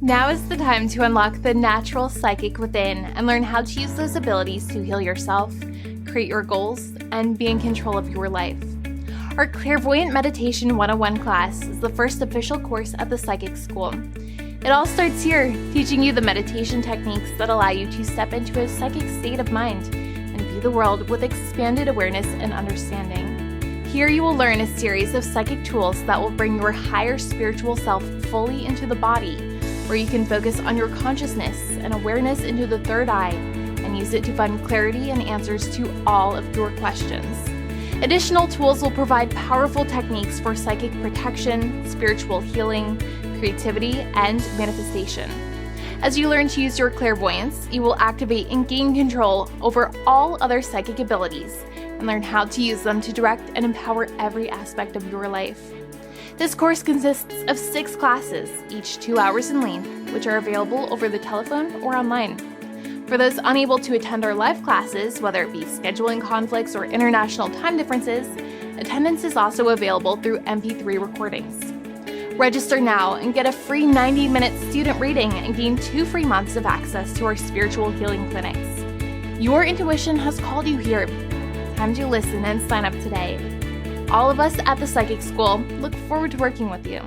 Now is the time to unlock the natural psychic within and learn how to use those abilities to heal yourself, create your goals, and be in control of your life. Our Clairvoyant Meditation 101 class is the first official course at the Psychic School. It all starts here, teaching you the meditation techniques that allow you to step into a psychic state of mind and view the world with expanded awareness and understanding. Here you will learn a series of psychic tools that will bring your higher spiritual self fully into the body, where you can focus on your consciousness and awareness into the third eye and use it to find clarity and answers to all of your questions. Additional tools will provide powerful techniques for psychic protection, spiritual healing, creativity, and manifestation. As you learn to use your clairvoyance, you will activate and gain control over all other psychic abilities and learn how to use them to direct and empower every aspect of your life. This course consists of 6 classes, each 2 hours in length, which are available over the telephone or online. For those unable to attend our live classes, whether it be scheduling conflicts or international time differences, attendance is also available through MP3 recordings. Register now and get a free 90-minute student reading and gain 2 free months of access to our spiritual healing clinics. Your intuition has called you here. Time to listen and sign up today. All of us at the Psychic School look forward to working with you.